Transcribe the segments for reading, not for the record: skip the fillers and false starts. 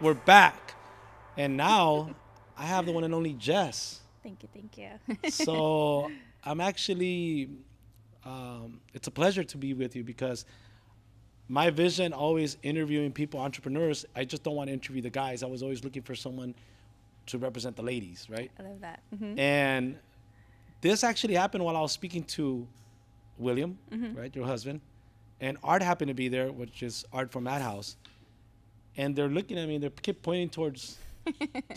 we're back, and now I have the one and only Jess. Thank you, thank you. So I'm actually, it's a pleasure to be with you because my vision always interviewing people, entrepreneurs. I just don't want to interview the guys. I was always looking for someone to represent the ladies, right? I love that. And this actually happened while I was speaking to William, Mm-hmm. right, your husband, and Art happened to be there, which is Art from Madhouse. And they're looking at me and they keep pointing towards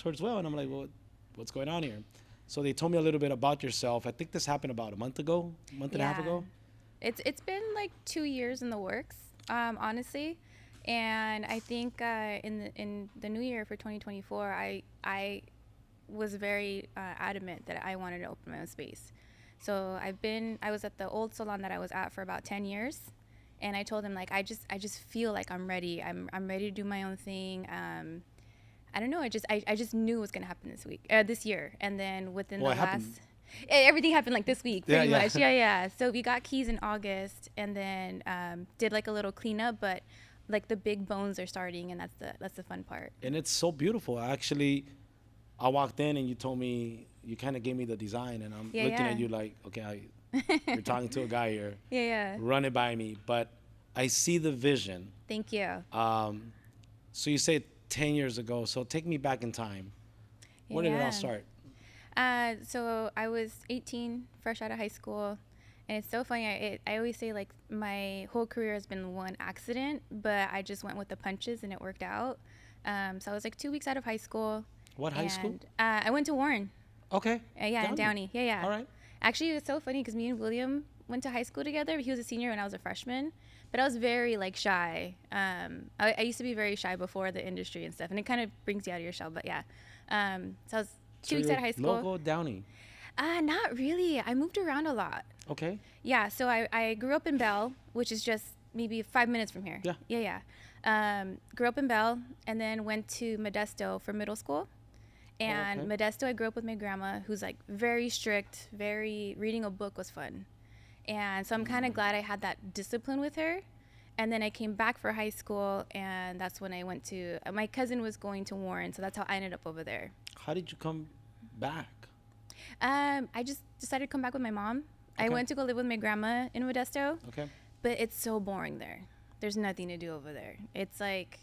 Will, and I'm like, well, what's going on here? So they told me a little bit about yourself. I think this happened about a month ago, month and a half Yeah. ago. It's been like 2 years in the works, honestly, and I think in the new year for 2024, I was very adamant that I wanted to open my own space. So I was at the old salon that I was at for about 10 years, and I told him like I just feel like I'm ready. I'm ready to do my own thing. I don't know. I just knew it was gonna happen this year, and then within Well, the it last, happened. everything happened like this week, Yeah, pretty yeah. much. Yeah, yeah. So we got keys in August, and then did like a little cleanup, but like the big bones are starting, and that's the fun part. And it's so beautiful. Actually, I walked in and you told me, you kind of gave me the design, and I'm Yeah, looking yeah. at you like, okay, you're talking to a guy here. Yeah, yeah. Run it by me. But I see the vision. Thank you. So you say 10 years ago. So take me back in time. Where did it Yeah. all start? So I was 18, fresh out of high school, and it's so funny. I always say like my whole career has been one accident, but I just went with the punches and it worked out. So I was like 2 weeks out of high school. What high school? I went to Warren. Okay. Yeah, in Downey. Yeah, yeah. All right. Actually, it was so funny because me and William went to high school together. He was a senior and I was a freshman, but I was very like shy. I used to be very shy before the industry and stuff, and it kind of brings you out of your shell. But yeah, so I was 2 weeks out of high school. Local Downey. Not really. I moved around a lot. Okay. Yeah, so I grew up in Bell, which is just maybe 5 minutes from here. Yeah. Yeah, yeah. Grew up in Bell, and then went to Modesto for middle school. And okay. Modesto, I grew up with my grandma, who's like very strict, reading a book was fun. And so I'm kind of glad I had that discipline with her. And then I came back for high school, and that's when I went to, my cousin was going to Warren, so that's how I ended up over there. How did you come back? I just decided to come back with my mom. I Okay. went to go live with my grandma in Modesto, Okay. but it's so boring there. There's nothing to do over there. It's like,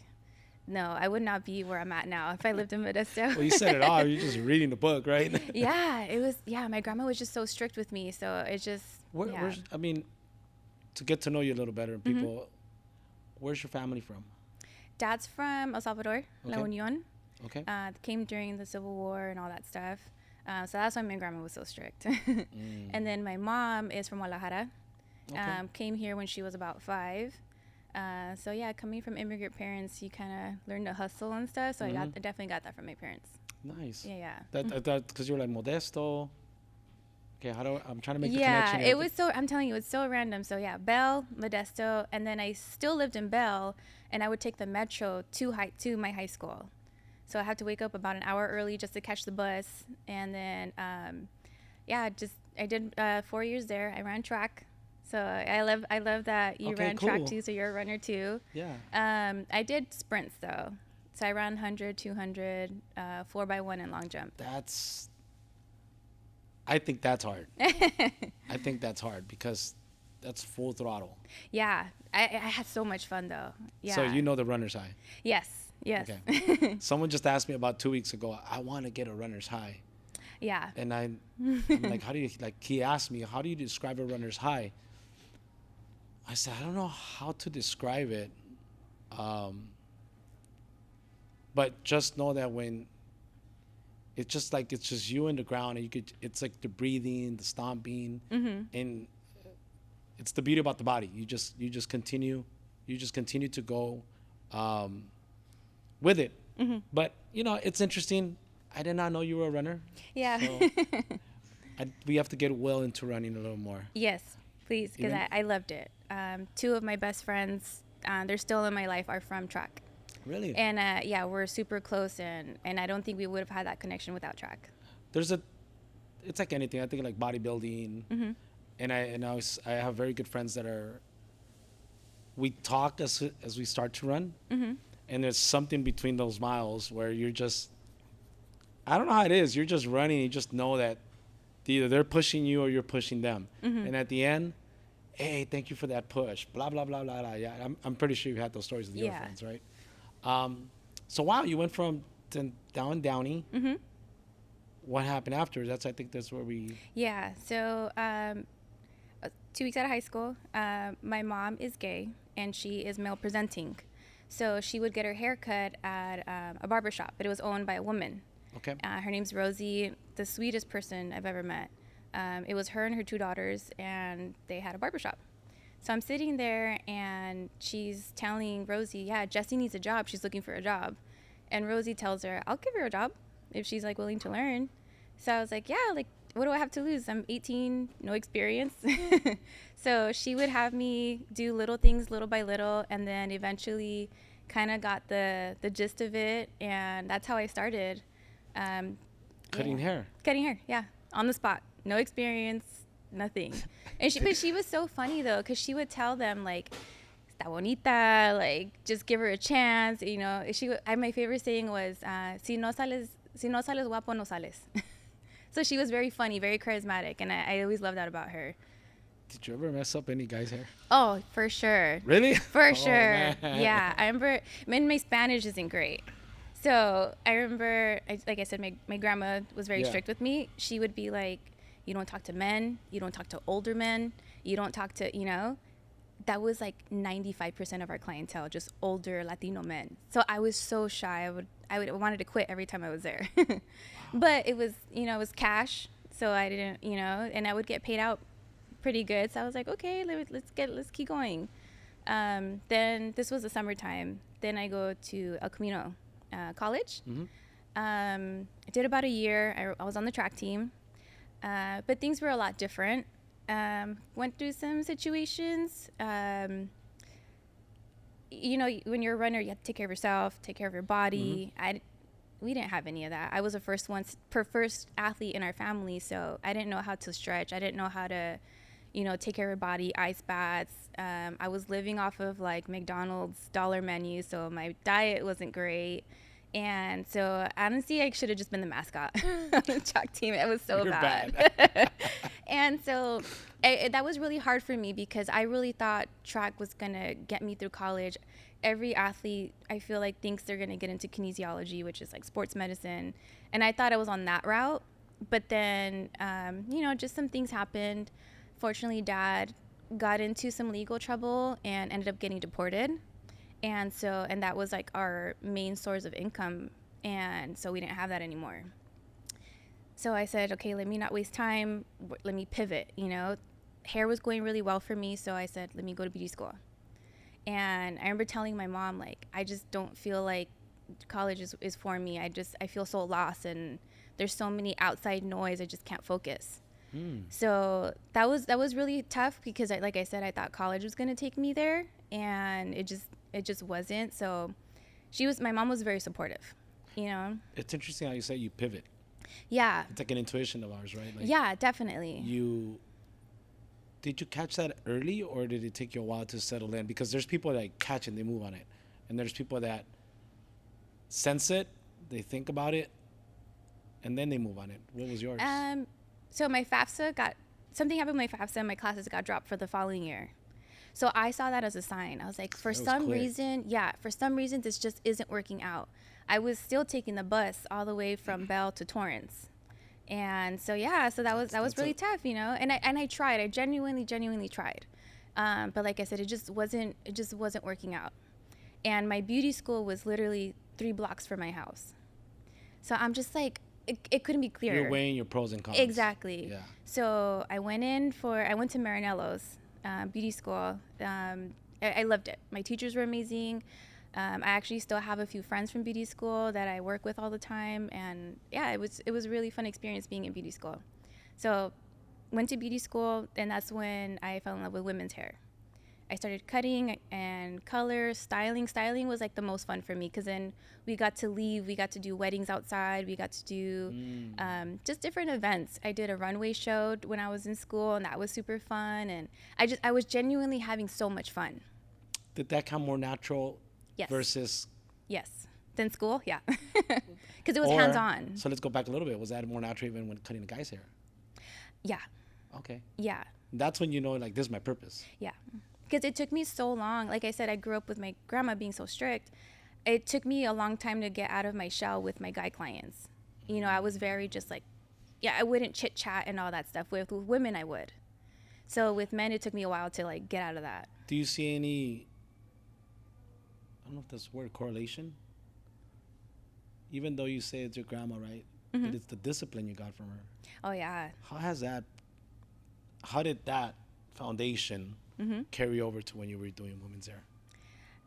no, I would not be where I'm at now if I lived in Modesto. Well, you said it all. You're just reading the book, right? Yeah, my grandma was just so strict with me, so it just, yeah. I mean, to get to know you a little better, Mm-hmm. people, where's your family from? Dad's from El Salvador, La Okay. Union. Okay. Came during the Civil War and all that stuff. So that's why my grandma was so strict. And then my mom is from Guadalajara. Okay. Came here when she was about 5. So yeah, coming from immigrant parents, you kind of learn to hustle and stuff. So I definitely got that from my parents. Nice. Yeah, yeah. That because you were like Modesto. Okay, I'm trying to make the Yeah, connection. it was so, I'm telling you, it's so random. So yeah, Bell, Modesto, and then I still lived in Bell, and I would take the metro to my high school. So I had to wake up about an hour early just to catch the bus, and then I did 4 years there. I ran track, so I love that you Okay, ran track cool. too. So you're a runner too. Yeah. I did sprints though, so I ran 100, 200, 4x1, and long jump. I think that's hard. I think that's hard because that's full throttle. Yeah, I had so much fun though. Yeah. So you know the runner's high. Yes. Yes. Okay. Someone just asked me about 2 weeks ago, I want to get a runner's high. Yeah. And I'm like, he asked me, how do you describe a runner's high? I said, I don't know how to describe it. But just know that when it's just you in the ground, and it's like the breathing, the stomping, and it's the beauty about the body. You just continue to go, with it. But it's interesting. I did not know you were a runner. Yeah. So we have to get well into running a little more. Yes, please, because Even- I loved it. 2 of my best friends, they're still in my life, are from track. Really? And yeah, we're super close, and I don't think we would have had that connection without track. It's like anything. I think like bodybuilding, and I have very good friends that we talk as we start to run, and there's something between those miles where you're just, I don't know how it is. You're just running. You just know that either they're pushing you or you're pushing them. Mm-hmm. And at the end, hey, thank you for that push. Blah blah blah blah blah. Yeah, I'm pretty sure you had those stories with your Yeah. friends, right? So wow, you went from down Downey. Mm-hmm. What happened after? I think that's where we. Yeah. So 2 weeks out of high school, my mom is gay and she is male presenting. So she would get her hair cut at a barber shop, but it was owned by a woman. Okay. Her name's Rosie, the sweetest person I've ever met. It was her and her 2 daughters, and they had a barbershop. So I'm sitting there, and she's telling Rosie, yeah, Jessie needs a job. She's looking for a job. And Rosie tells her, I'll give her a job if she's, like, willing to learn. So I was like, yeah, like, what do I have to lose? I'm 18, no experience. So she would have me do little things little by little, and then eventually kind of got the gist of it, and that's how I started. Cutting hair. Cutting hair, yeah, on the spot. No experience, nothing. And but she was so funny though, because she would tell them like, "Está bonita," like just give her a chance. You know, my favorite saying was, "Si no sales guapo, no sales." So she was very funny, very charismatic, and I always loved that about her. Did you ever mess up any guy's hair? Oh, for sure. Really? For sure. Man. Yeah, I remember. My Spanish isn't great. So I remember, like I said, my grandma was very strict with me. She would be like, you don't talk to men, you don't talk to older men, you don't talk to, that was like 95% of our clientele, just older Latino men. So I was so shy. I wanted to quit every time I was there. Wow. But it was, it was cash. So I didn't, and I would get paid out pretty good. So I was like, okay, let's keep going. Then this was the summertime. Then I go to El Camino college. Mm-hmm. I did about a year. I was on the track team, but things were a lot different. Went through some situations. When you're a runner, you have to take care of yourself, take care of your body. Mm-hmm. We didn't have any of that. I was the first athlete in our family, so I didn't know how to stretch. I didn't know how to, take care of your body, ice baths. I was living off of like McDonald's dollar menu, so my diet wasn't great. And so honestly, I should have just been the mascot on the track team. It was so bad. And so that was really hard for me because I really thought track was going to get me through college. Every athlete, I feel like, thinks they're going to get into kinesiology, which is like sports medicine. And I thought I was on that route. But then, just some things happened. Fortunately, Dad got into some legal trouble and ended up getting deported. And that was like our main source of income. And so we didn't have that anymore. So I said, okay, let me not waste time. Let me pivot, Hair was going really well for me. So I said, let me go to beauty school. And I remember telling my mom, like, I just don't feel like college is for me. I feel so lost and there's so many outside noise. I just can't focus. So that was really tough because like I said, I thought college was going to take me there and it just wasn't. So my mom was very supportive, It's interesting how you say you pivot. Yeah. It's like an intuition of ours, right? Like yeah, definitely. Did you catch that early or did it take you a while to settle in? Because there's people that catch and they move on it. And there's people that sense it, they think about it, and then they move on it. What was yours? So my FAFSA something happened with my FAFSA, my classes got dropped for the following year. So I saw that as a sign. I was like, for some reason, this just isn't working out. I was still taking the bus all the way from Bell to Torrance. And so, that was really tough, and I tried. I genuinely tried. But like I said, it just wasn't working out. And my beauty school was literally 3 blocks from my house. So I'm just like, it couldn't be clearer. You're weighing your pros and cons. Exactly. Yeah. So I went to Marinello's beauty school. I loved it. My teachers were amazing. I actually still have a few friends from beauty school that I work with all the time. And yeah, it was a really fun experience being in beauty school. So went to beauty school, and that's when I fell in love with women's hair. I started cutting and color, styling. Styling was like the most fun for me because then we got to do weddings outside. We got to do just different events. I did a runway show when I was in school, and that was super fun. And I was genuinely having so much fun. Did that come more natural? Yes. Versus Yes. Than school, yeah. Because it was Or, hands-on. so let's go back a little bit. Was that more natural even when cutting a guy's hair? Yeah. Okay. Yeah. That's when you know, like, this is my purpose. Yeah. Because it took me so long. Like I said, I grew up with my grandma being so strict. It took me a long time to get out of my shell with my guy clients. You know, I was very just like, yeah, I wouldn't chit chat and all that stuff. With women, I would. So with men, it took me a while to like get out of that. Do you see any, I don't know if that's the word, correlation? Even though you say it's your grandma, right? Mm-hmm. But it's the discipline you got from her. Oh, yeah. How did that foundation Mm-hmm. carry over to when you were doing women's hair?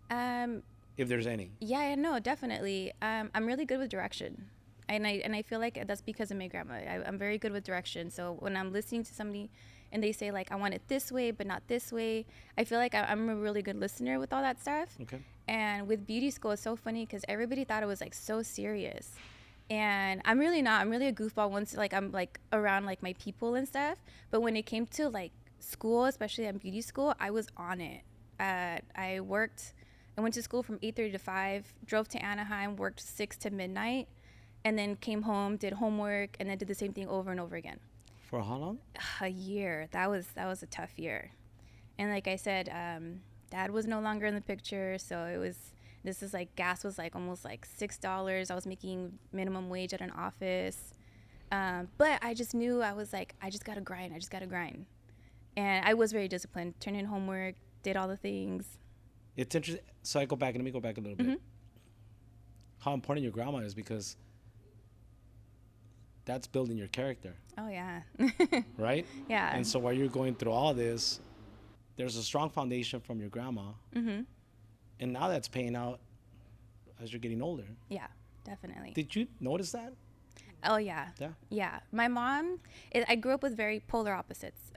Um, If there's any. yeah, no, definitely. I'm really good with direction. And I feel like that's because of my grandma. I'm very good with direction. So when I'm listening to somebody and they say like, I want it this way, but not this way, I feel like I'm a really good listener with all that stuff. Okay. And with beauty school, it's so funny because everybody thought it was like so serious. And I'm really not. I'm really a goofball once like I'm like around like my people and stuff. But when it came to like school, especially at beauty school, I was on it. I went to school from 8:30 to 5, drove to Anaheim, worked 6 to midnight, and then came home, did homework, and then did the same thing over and over again. For how long? A year. That was a tough year. And like I said, Dad was no longer in the picture, so this is like gas was like almost like $6. I was making minimum wage at an office, but I just knew I was like, I just gotta grind. And I was very disciplined. Turned in homework, did all the things. It's interesting. So let me go back a little bit. Mm-hmm. How important your grandma is, because that's building your character, Oh yeah. right? Yeah. And so while you're going through all this, there's a strong foundation from your grandma. Mm-hmm. And now that's paying out as you're getting older. Yeah, definitely. Did you notice that? Oh yeah. Yeah. Yeah. My mom, I grew up with very polar opposites.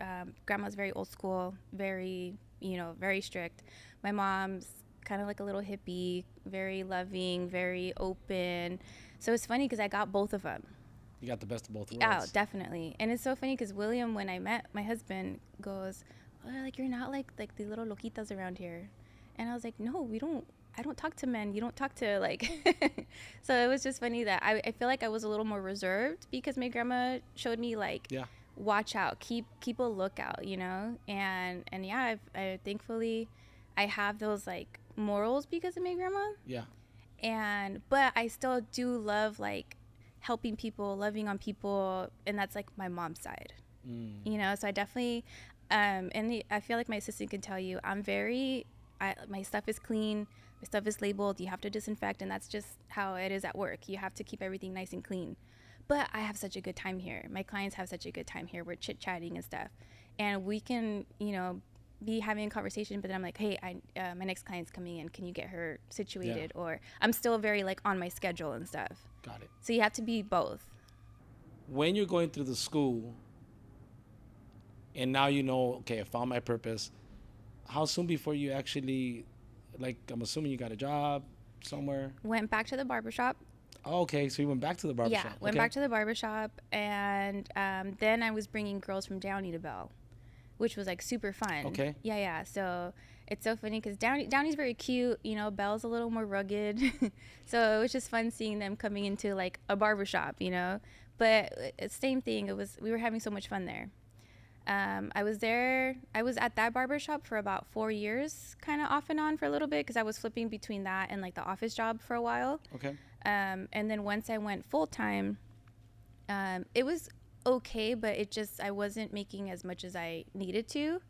Grandma's very old school, very, very strict. My mom's kind of like a little hippie, very loving, very open. So it's funny because I got both of them. You got the best of both worlds. Yeah, definitely. And it's so funny because William, when I met my husband, goes, "Oh, like you're not like the little loquitas around here." And I was like, "No, I don't talk to men. You don't talk to like." So it was just funny that I feel like I was a little more reserved because my grandma showed me like, Yeah. watch out, keep a lookout, and yeah, I thankfully I have those like morals because of my grandma. Yeah. But I still do love like helping people, loving on people, and that's like my mom's side. So I definitely I feel like my assistant can tell you my stuff is clean, my stuff is labeled, you have to disinfect, and that's just how it is at work. You have to keep everything nice and clean. But I have such a good time here. My clients have such a good time here. We're chit-chatting and stuff, and we can be having a conversation, but then I'm like, hey, my next client's coming in, can you get her situated? Yeah. Or I'm still very like on my schedule and stuff. Got it. So you have to be both. When you're going through the school and now okay, I found my purpose, how soon before you actually, like, I'm assuming you got a job somewhere? Went back to the barbershop. Oh, okay, so you went back to the barbershop. Yeah, went back to the barbershop, and then I was bringing girls from Downey to Bell, which was like super fun. Okay. Yeah. So it's so funny because Downey's very cute. Bell's a little more rugged. So it was just fun seeing them coming into like a barbershop, But same thing. We were having so much fun there. I was at that barbershop for about 4 years, kind of off and on for a little bit because I was flipping between that and like the office job for a while. Okay. And then once I went full time, it was okay, but I wasn't making as much as I needed to.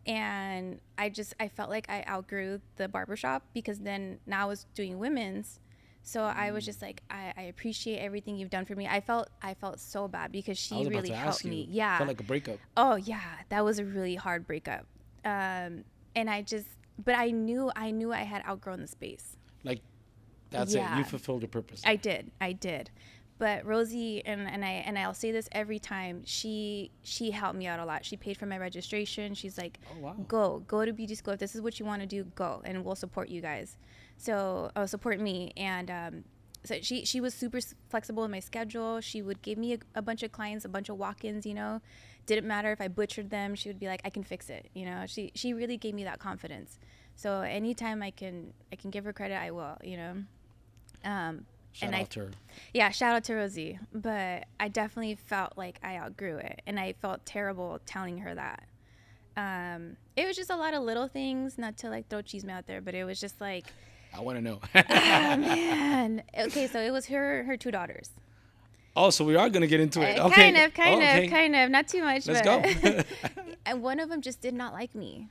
And I felt like I outgrew the barbershop because then now I was doing women's. So I was just like, I appreciate everything you've done for me. I felt so bad because she really helped me. Yeah. Felt like a breakup. Oh yeah. That was a really hard breakup. And but I knew I had outgrown the space. Like, that's it. You fulfilled your purpose. I did. But Rosie, and I'll say this every time, she helped me out a lot. She paid for my registration. She's like, oh, wow. Go to beauty school. If this is what you want to do, go, and we'll support you guys. So support me. And so she was super flexible in my schedule. She would give me a bunch of clients, a bunch of walk-ins, Didn't matter if I butchered them. She would be like, I can fix it. She really gave me that confidence. So anytime I can give her credit, I will, Shout and out to her. yeah, shout out to Rosie. But I definitely felt like I outgrew it, and I felt terrible telling her that. It was just a lot of little things, not to like throw cheese out there, but it was just like, I want to know. oh man. Okay, so it was her two daughters. Oh, so we are gonna get into it. Okay. Kind of, not too much. Let's but go. And one of them just did not like me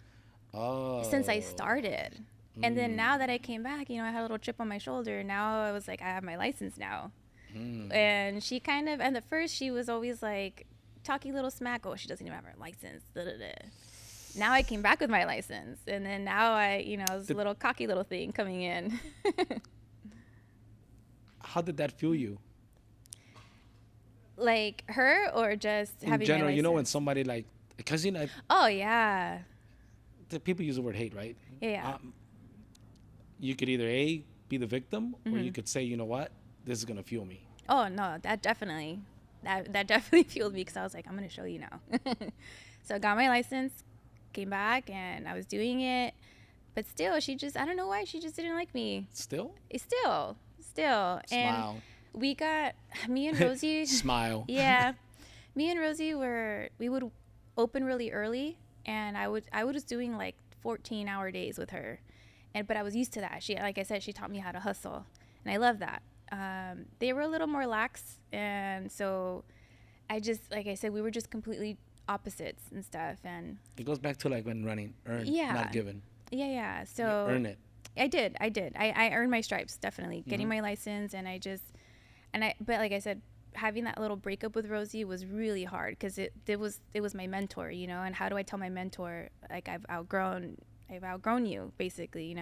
Oh. since I started. And then now that I came back, I had a little chip on my shoulder. Now I was like, I have my license now. And she kind of, and at first she was always like talking little smack. Oh, she doesn't even have her license. Da, da, da. Now I came back with my license. And then now it's a little cocky little thing coming in. How did that feel you? Like her or just In having general, my license? when somebody like, because Oh, yeah. the people use the word hate, right? Yeah. You could either be the victim, or you could say, you know what, this is gonna fuel me. Oh no, that definitely fueled me, because I was like, I'm gonna show you now. So I got my license, came back, and I was doing it, but still, I don't know why, she just didn't like me. Still? Still, Smile. and me and Rosie. Smile. Yeah, me and Rosie we would open really early, and I was doing like 14-hour days with her, but I was used to that. She, like I said, she taught me how to hustle, and I love that. They were a little more lax, and so like I said, we were just completely opposites and stuff. And It goes back to like when running, earn, Yeah. not given. yeah, so You earn it. I did. I earned my stripes, definitely. Getting my license, and but like I said, having that little breakup with Rosie was really hard, because it was my mentor, and how do I tell my mentor, like, I've outgrown you, basically,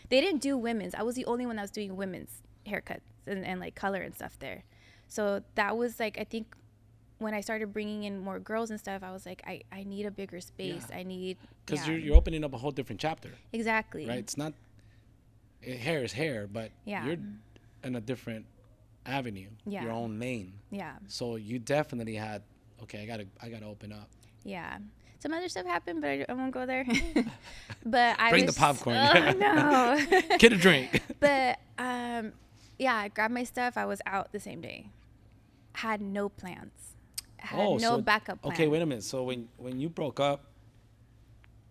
They didn't do women's. I was the only one that was doing women's haircuts and like color and stuff there. So that was like, I think when I started bringing in more girls and stuff, I was like, I need a bigger space. Yeah. Because you're opening up a whole different chapter. Exactly. Right? It's not, hair is hair, but Yeah. you're in a different avenue, Yeah. your own lane. Yeah. So you definitely had, okay, I gotta open up. Yeah. Some other stuff happened, but I won't go there. But Bring the popcorn. Oh, no. Get a drink. But yeah, I grabbed my stuff. I was out the same day. Had no plans. Had no backup plan. Okay, wait a minute. So when you broke up,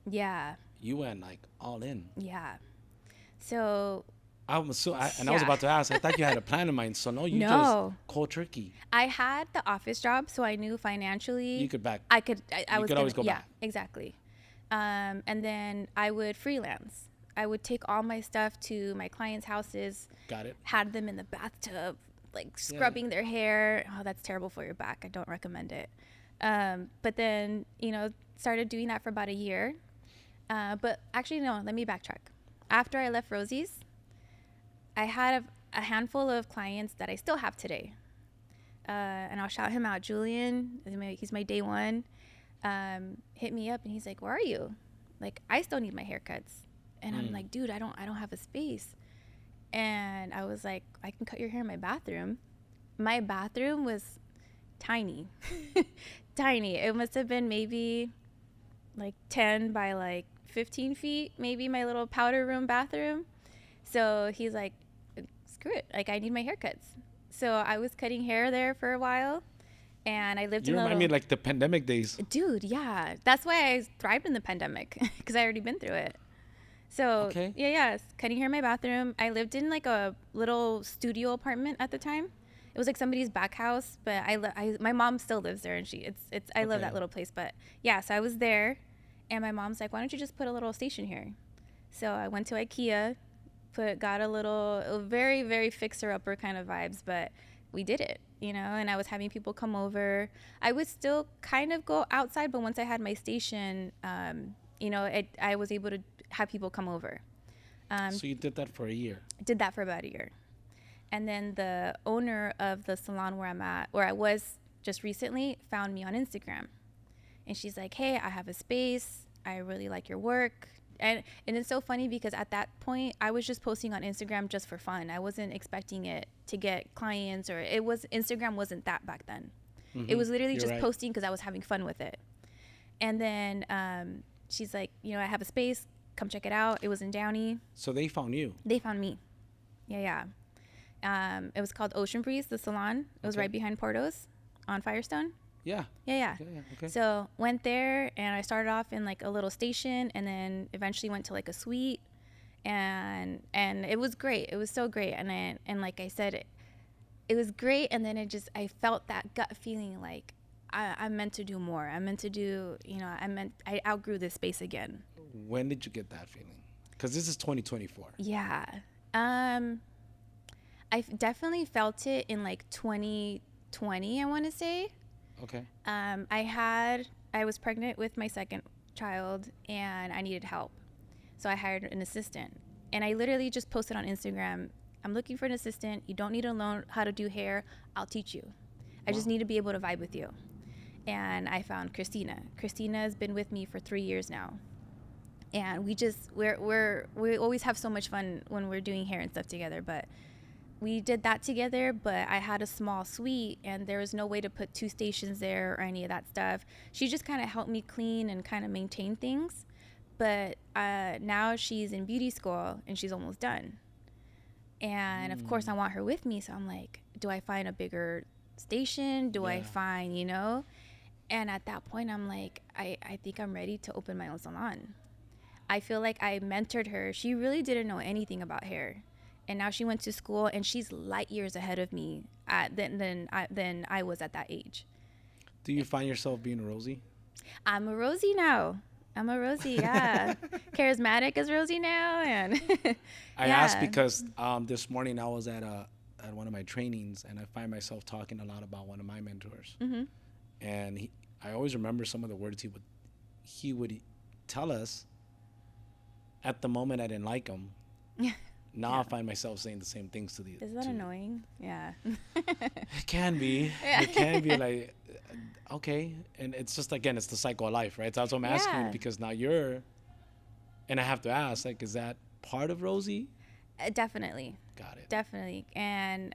Yeah. you went like all in. Yeah. So I was about to ask. I thought you had a plan in mind. So no, you No. just cold turkey. I had the office job, so I knew financially You could back. I was could always go yeah, back. exactly. And then I would freelance. I would take all my stuff to my clients' houses, Got it. had them in the bathtub, like scrubbing their hair. Oh, that's terrible for your back. I don't recommend it. But then, started doing that for about a year. But actually, no, let me backtrack. After I left Rosie's, I had a handful of clients that I still have today. And I'll shout him out. Julian, he's my day one. Hit me up and he's like, where are you? Like, I still need my haircuts. And I'm like, dude, I don't have a space. And I was like, I can cut your hair in my bathroom. My bathroom was tiny. Tiny. It must have been maybe like 10 by like 15 feet, maybe, my little powder room bathroom. So he's like, screw it. Like, I need my haircuts. So I was cutting hair there for a while. And I lived You in remind me of like the pandemic days. Dude, yeah. That's why I thrived in the pandemic, because I already been through it. So, Okay. yeah, cutting hair in my bathroom. I lived in like a little studio apartment at the time. It was like somebody's back house, but my mom still lives there, and I love that little place. But yeah, so I was there, and my mom's like, why don't you just put a little station here? So I went to IKEA, got a very, very fixer-upper kind of vibes, but we did it, and I was having people come over. I would still kind of go outside, but once I had my station, I was able to have people come over. So you did that for a year. Did that for about a year. And then the owner of the salon where I was just recently, found me on Instagram. And she's like, hey, I have a space. I really like your work. And it's so funny, because at that point, I was just posting on Instagram just for fun. I wasn't expecting it to get clients, or Instagram wasn't that back then. Mm-hmm. It was literally You're just right. posting because I was having fun with it. And then she's like, I have a space. Come check it out. It was in Downey. So they found you. They found me. Yeah. It was called Ocean Breeze, the salon. It was right behind Porto's on Firestone. Yeah. Yeah. Okay. So went there, and I started off in like a little station, and then eventually went to like a suite, and it was great. It was so great, and like I said, it was great, and then I felt that gut feeling like I'm meant to do more. I'm meant to do, I outgrew this space again. When did you get that feeling? Because this is 2024. Yeah. I definitely felt it in like 2020, I want to say. Okay. I was pregnant with my second child, and I needed help. So I hired an assistant, and I literally just posted on Instagram, I'm looking for an assistant. You don't need to learn how to do hair. I'll teach you. I just need to be able to vibe with you. And I found Christina. Christina has been with me for 3 years now. And we always have so much fun when we're doing hair and stuff together, but we did that together. But I had a small suite, and there was no way to put 2 stations there or any of that stuff. She just kind of helped me clean and kind of maintain things. But now she's in beauty school, and she's almost done. And of course I want her with me. So I'm like, do I find a bigger station? Do I find, And at that point, I'm like, I think I'm ready to open my own salon. I feel like I mentored her. She really didn't know anything about hair. And now she went to school, and she's light years ahead of me than I was at that age. Do you find yourself being a Rosie? I'm a Rosie now. Yeah. Charismatic as Rosie now. And I asked because this morning I was at one of my trainings, and I find myself talking a lot about one of my mentors. Mm-hmm. And I always remember some of the words he would tell us. At the moment, I didn't like him. Now I find myself saying the same things to the. Is that annoying? Yeah. It can be. Yeah. It can be like, okay, and it's just, again, it's the cycle of life, right? So that's what I'm asking you, because now and I have to ask, like, is that part of Rosie? Definitely. Got it. Definitely. And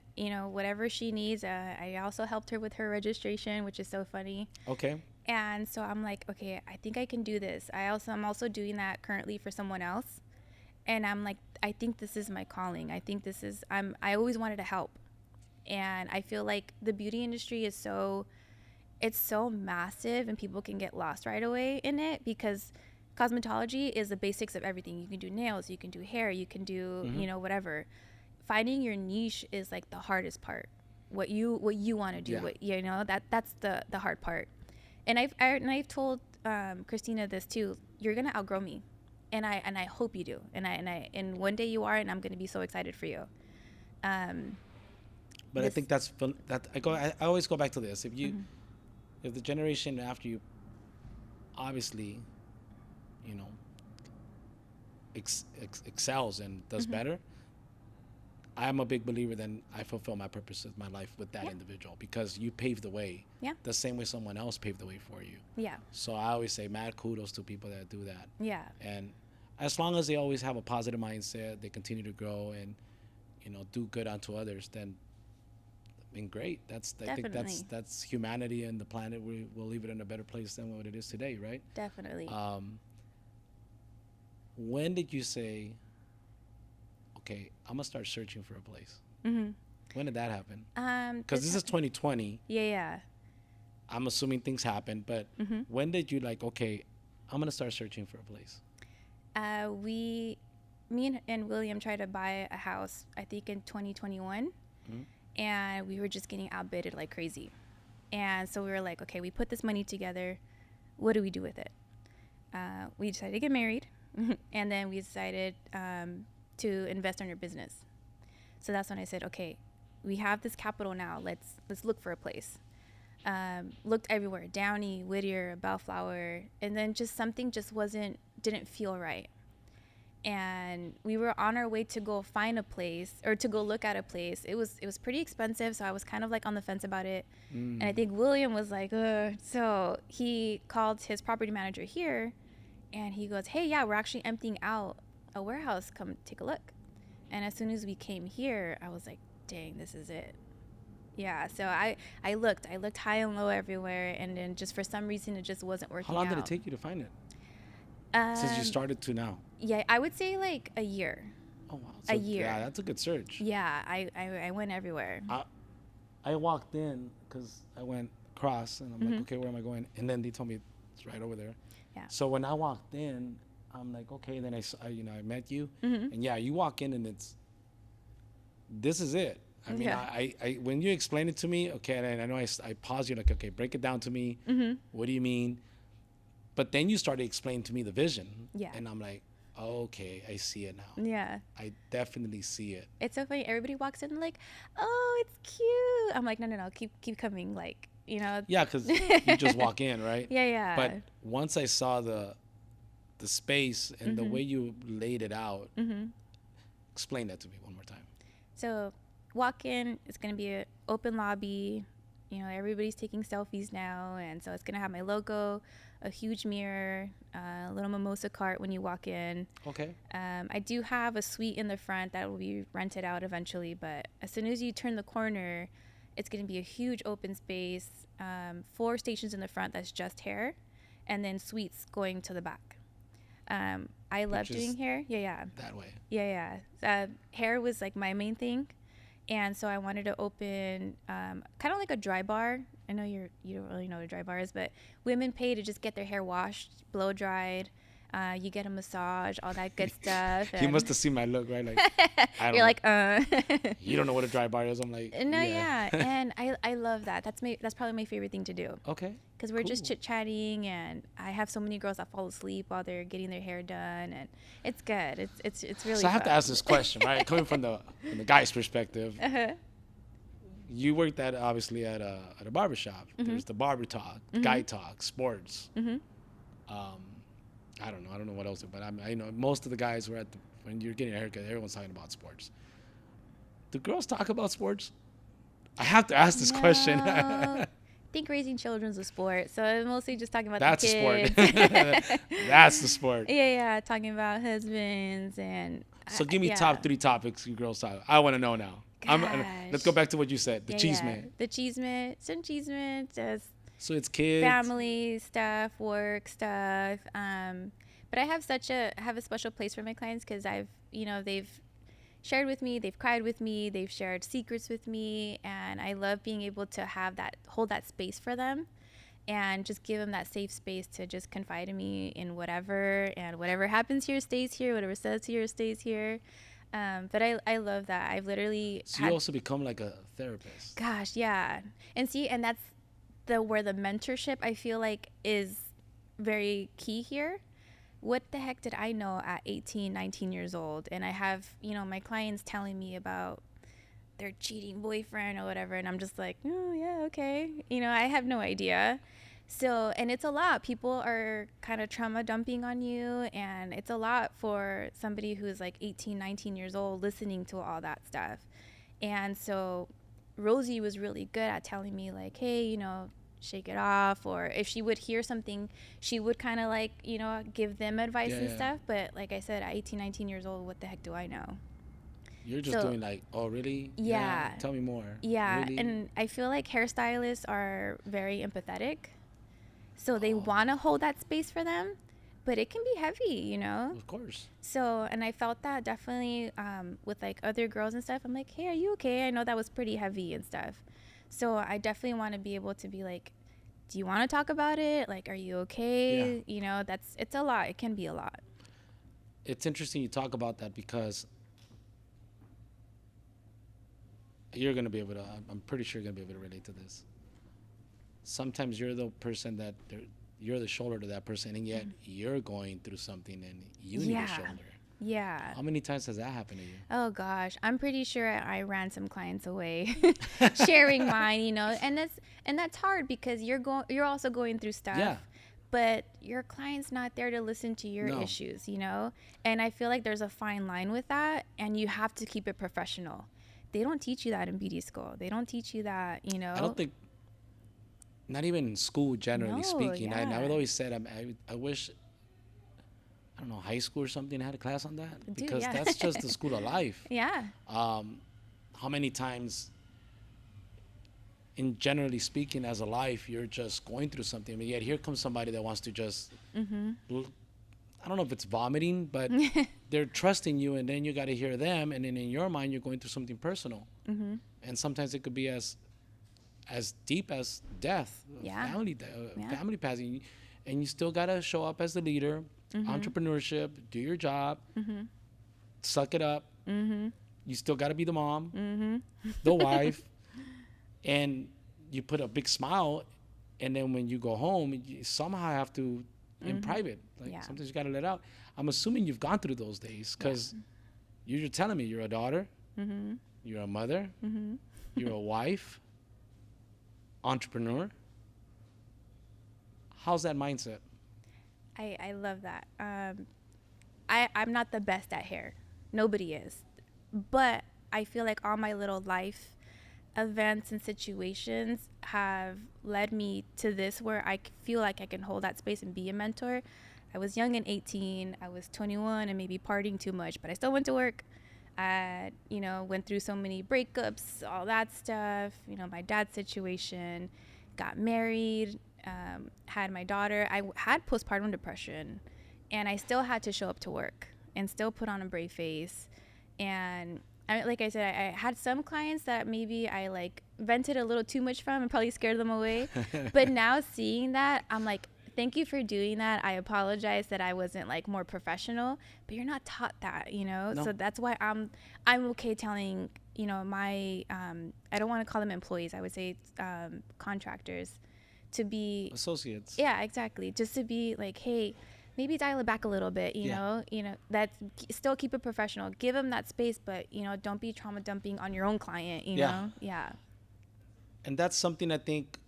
whatever she needs, I also helped her with her registration, which is so funny. Okay. And so I'm like, okay, I think I can do this. I'm also doing that currently for someone else. And I'm like, I think this is my calling. I think I always wanted to help. And I feel like the beauty industry is it's so massive, and people can get lost right away in it, because cosmetology is the basics of everything. You can do nails, you can do hair, you can do, whatever. Finding your niche is like the hardest part. What you want to do, that's the hard part. And I've told Christina this too. You're gonna outgrow me, and I hope you do. And one day you are, and I'm gonna be so excited for you. But I think I always go back to this. If the generation after you, obviously, excels and does better, I'm a big believer that I fulfill my purpose of my life with that individual, because you paved the way. Yeah. The same way someone else paved the way for you. Yeah. So I always say mad kudos to people that do that. Yeah. And as long as they always have a positive mindset, they continue to grow and, do good unto others, then I mean, great. I think that's humanity and the planet. We'll leave it in a better place than what it is today, right? Definitely. When did you say, okay, I'm gonna start searching for a place? Mm-hmm. When did that happen? Because this is 2020. Yeah. I'm assuming things happened, but when did you okay, I'm gonna start searching for a place? Me and William tried to buy a house, I think in 2021, and we were just getting outbidded like crazy. And so we were like, okay, we put this money together. What do we do with it? We decided to get married, and then we decided to invest in our business. So that's when I said, okay, we have this capital now. Let's look for a place. Looked everywhere, Downey, Whittier, Bellflower, and then something didn't feel right. And we were on our way to go find a place, or to go look at a place. It was pretty expensive, so I was kind of like on the fence about it. And I think William was like, ugh. So he called his property manager here, and he goes, hey, yeah, we're actually emptying out a warehouse. Come take a look. And as soon as we came here, I was like, dang, this is it. Yeah, so I looked high and low everywhere, and then just for some reason it just wasn't working out. How long did it take you to find it? Since you started to now? Yeah, I would say like a year. Oh wow. A year. Yeah, that's a good search. Yeah, I went everywhere. I walked in because I went across, and I'm like, okay, where am I going? And then they told me it's right over there. Yeah. So when I walked in, I'm like, okay. Then I met you, Mm-hmm. and yeah, you walk in, and this is it. I mean, Yeah. I when you explain it to me, okay, and I know I paused you, like, okay, break it down to me. Mm-hmm. What do you mean? But then you started explaining to me the vision, Yeah. and I'm like, okay, I see it now. Yeah. I definitely see it. It's so funny. Everybody walks in like, oh, it's cute. I'm like, no, keep coming. Like, you know. Yeah, because you just walk in, right? Yeah, yeah. But once I saw the space and the Mm-hmm. way you laid it out, Mm-hmm. explain that to me one more time. So, walk in. It's gonna be an open lobby. You know, everybody's taking selfies now, and so it's gonna have my logo, a huge mirror, a little mimosa cart when you walk in. Okay. I do have a suite in the front that will be rented out eventually, but as soon as you turn the corner, it's going to be a huge open space, 4 stations in the front that's just hair, and then suites going to the back. I love doing hair. Yeah. That way. Yeah. Hair was like my main thing. And so I wanted to open kind of like a dry bar. I know you don't really know what a dry bar is, but women pay to just get their hair washed, blow dried. You get a massage, all that good stuff. You must have seen my look, right? Like, You're like, You don't know what a dry bar is? I'm like, no, yeah. And I love that. That's probably my favorite thing to do. Okay. Because we're just chit-chatting, and I have so many girls that fall asleep while they're getting their hair done, and it's good. It's really So I have fun. to ask this question, right? Coming from the guy's perspective. Uh-huh. You worked obviously at a barbershop. Mm-hmm. There's the barber talk, guy talk, sports. Mm-hmm. I don't know what else, but I know most of the guys were when you're getting a haircut, everyone's talking about sports. Do girls talk about sports? I have to ask this question. I think raising children's a sport, so I'm mostly just talking about That's the a kids. sport. That's the sport. Yeah, talking about husbands and. So give me yeah. top 3 topics you girls talk. I want to know now. Let's go back to what you said. The cheeseman. The cheeseman, some cheeseman, just So it's kids. family stuff, work stuff. But I have a special place for my clients because they've shared with me, they've cried with me, they've shared secrets with me, and I love being able to hold that space for them, and just give them that safe space to just confide in me in whatever, and whatever happens here stays here, whatever says here stays here. But I love that. I've literally. So you also become like a therapist. Gosh, yeah, and that's where the mentorship I feel like is very key here. What the heck did I know at 18, 19 years old? And I have, my clients telling me about their cheating boyfriend or whatever. And I'm just like, oh, yeah, okay. I have no idea. So, and it's a lot. People are kind of trauma dumping on you. And it's a lot for somebody who's like 18, 19 years old listening to all that stuff. And so Rosie was really good at telling me like, hey, shake it off, or if she would hear something, she would kind of like, give them advice and stuff. But like I said, at 18, 19 years old, what the heck do I know? You're just doing like, oh, really? Yeah. Tell me more. Yeah. Really? And I feel like hairstylists are very empathetic. So they want to hold that space for them, but it can be heavy, Of course. So, and I felt that definitely with like other girls and stuff. I'm like, hey, are you okay? I know that was pretty heavy and stuff. So I definitely want to be able to be like, do you want to talk about it? Like, are you okay? Yeah. It's a lot. It can be a lot. It's interesting you talk about that because you're going to be able to, I'm pretty sure you're going to be able to relate to this. Sometimes you're the person you're the shoulder to that person, and yet you're going through something and you need a shoulder. Yeah. How many times has that happened to you? Oh gosh, I'm pretty sure I ran some clients away, sharing mine, and that's hard because you're also going through stuff. Yeah. But your client's not there to listen to your issues, And I feel like there's a fine line with that, and you have to keep it professional. They don't teach you that in beauty school. They don't teach you that, I don't think, not even in school, generally speaking. Yeah. I would always said, I wish, I don't know, high school or something had a class on that. Because that's just the school of life. Yeah. How many times, in generally speaking, as a life, you're just going through something, but yet here comes somebody that wants to just, I don't know if it's vomiting, but they're trusting you, and then you got to hear them, and then in your mind you're going through something personal, and sometimes it could be as deep as death, Yeah. family passing, and you still got to show up as the leader, entrepreneurship, do your job, suck it up. You still got to be the mom, the wife, and you put a big smile, and then when you go home, you somehow have to, in private, like sometimes you got to let out. I'm assuming you've gone through those days, because you're telling me you're a daughter, you're a mother, you're a wife, entrepreneur. How's that mindset? I love that. I'm not the best at hair. Nobody is. But I feel like all my little life events and situations have led me to this, where I feel like I can hold that space and be a mentor. I was young and 18. I was 21 and maybe partying too much, but I still went to work. I, went through so many breakups, all that stuff. My dad's situation, got married, had my daughter. I had postpartum depression, and I still had to show up to work and still put on a brave face. And like I said, I had some clients that maybe I like vented a little too much from and probably scared them away. But now seeing that, I'm like, thank you for doing that. I apologize that I wasn't like more professional, but you're not taught that, No. So that's why I'm okay telling, my, I don't want to call them employees. I would say contractors, to be associates. Yeah, exactly. Just to be like, hey, maybe dial it back a little bit, you know, that's still keep it professional. Give them that space, but, don't be trauma dumping on your own client, you know? Yeah. And that's something I think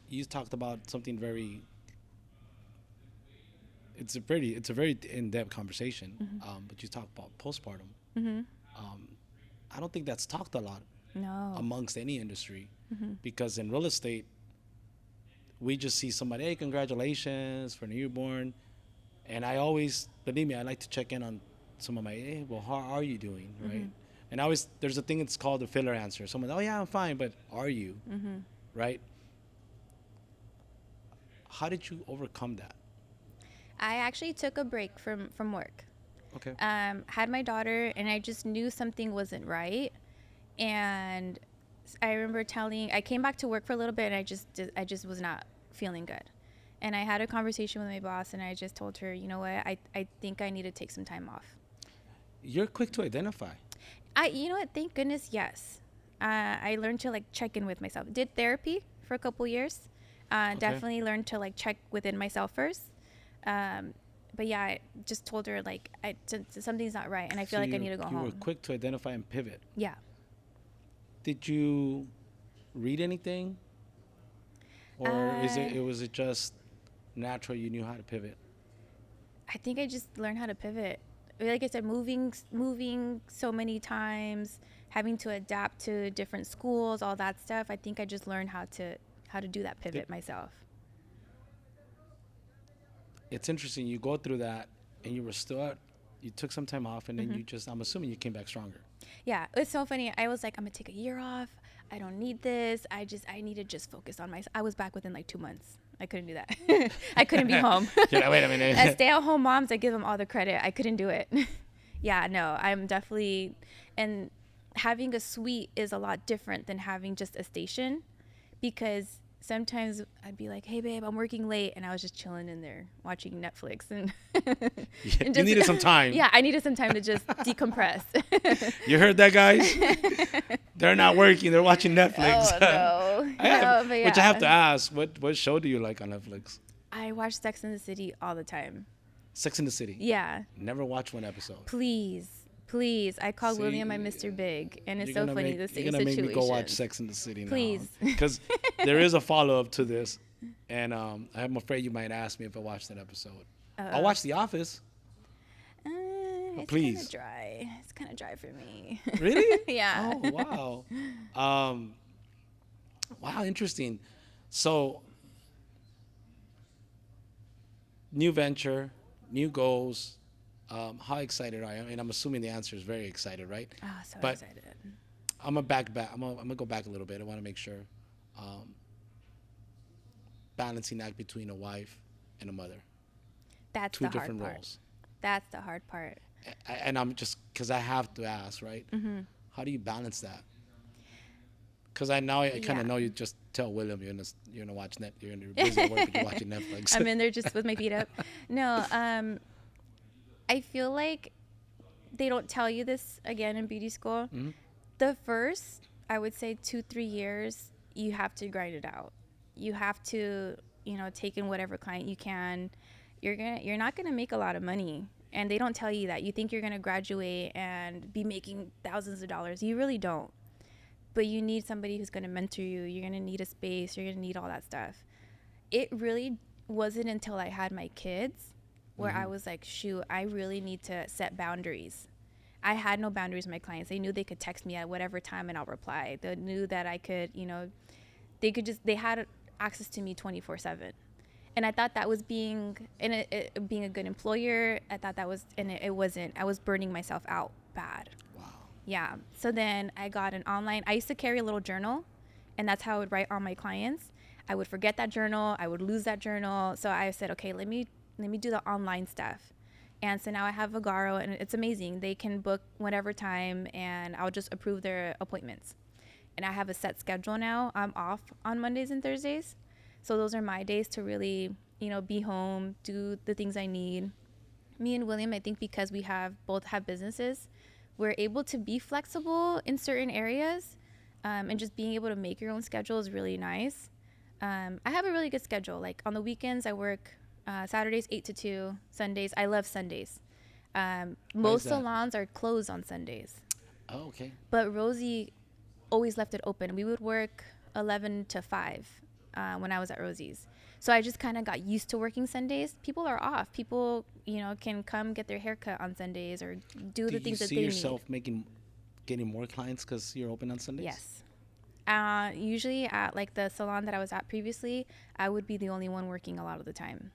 you talked about, something very, it's a very in-depth conversation, but you talked about postpartum. I don't think that's talked a lot amongst any industry, because in real estate, we just see somebody, hey, congratulations for newborn. And I always, believe me, I like to check in on some of my, hey, well, how are you doing, right? And there's a thing that's called the filler answer. Someone, oh yeah, I'm fine, but are you, right? How did you overcome that? I actually took a break from work. Okay. Had my daughter, and I just knew something wasn't right. And I remember I came back to work for a little bit, and I just was not feeling good. And I had a conversation with my boss, and I just told her, you know what, I think I need to take some time off. You're quick to identify. You know what, thank goodness, yes. I learned to like check in with myself. Did therapy for a couple years. Definitely learned to like check within myself first. But yeah, I just told her like something's not right, and I feel like I need to go home. You were quick to identify and pivot. Yeah. Did you read anything, or was it just natural? You knew how to pivot. I think I just learned how to pivot. Like I said, moving so many times, having to adapt to different schools, all that stuff. I think I just learned how to do that pivot myself. It's interesting. You go through that, and you took some time off, and then I'm assuming you came back stronger. Yeah, it's so funny. I was like, I'm gonna take a year off. I don't need this. I need to just focus on myself. I was back within like 2 months. I couldn't do that. I couldn't be home. Yeah, wait a minute. As stay-at-home moms, I give them all the credit. I couldn't do it. Yeah, no, I'm definitely, and having a suite is a lot different than having just a station, because sometimes I'd be like, hey babe, I'm working late, and I was just chilling in there watching Netflix, and, and you needed some time. Yeah, I needed some time to just decompress. You heard that, guys? They're not working, they're watching Netflix. Oh no. Which I have to ask, what show do you like on Netflix? I watch Sex and the City all the time. Sex and the City? Yeah. Never watched one episode. Please, I called William my Mr. Big, and it's so funny, the same situation. You're going to make me go watch Sex and the City now. Please. Because there is a follow-up to this, and I'm afraid you might ask me if I watched that episode. I'll watch The Office. It's please. Kind of dry. It's kind of dry for me. Really? Yeah. Oh, wow. Wow, interesting. So, new venture, new goals. How excited are you? I mean, I'm assuming the answer is very excited, right? Oh, so excited. I'm gonna go back a little bit. I want to make sure balancing act between a wife and a mother. That's two the hard different part. roles. That's the hard part. And I'm just because I have to ask, right? Mm-hmm. How do you balance that? Because I kind Yeah. of know you just tell William you're gonna watch net you're busy at work but you're watching Netflix. I'm in there just with my feet up. No, I feel like they don't tell you this again in beauty school. Mhm. The first, I would say 2-3 years, you have to grind it out. You have to, take in whatever client you can. You're not gonna make a lot of money, and they don't tell you that. You think you're gonna graduate and be making thousands of dollars. You really don't. But you need somebody who's gonna mentor you. You're gonna need a space. You're gonna need all that stuff. It really wasn't until I had my kids where I was like, shoot, I really need to set boundaries. I had no boundaries with my clients. They knew they could text me at whatever time and I'll reply. They knew that I could, they had access to me 24/7. And I thought that was being a good employer. I thought that was, and it wasn't. I was burning myself out bad. Wow. Yeah. So then I got an online, I used to carry a little journal, and that's how I would write on my clients. I would forget that journal. I would lose that journal. So I said, okay, let me do the online stuff. And so now I have Vagaro, and it's amazing. They can book whatever time, and I'll just approve their appointments. And I have a set schedule now. I'm off on Mondays and Thursdays. So those are my days to really, be home, do the things I need. Me and William, I think because we both have businesses, we're able to be flexible in certain areas, and just being able to make your own schedule is really nice. I have a really good schedule. Like on the weekends, I work Saturdays 8 to 2, Sundays. I love Sundays. Most salons are closed on Sundays. Oh, okay. But Rosie always left it open. We would work 11 to 5 when I was at Rosie's. So I just kind of got used to working Sundays. People are off. People, can come get their hair cut on Sundays or do the things that they need. Do you see yourself getting more clients because you're open on Sundays? Yes. Usually at like the salon that I was at previously, I would be the only one working a lot of the time.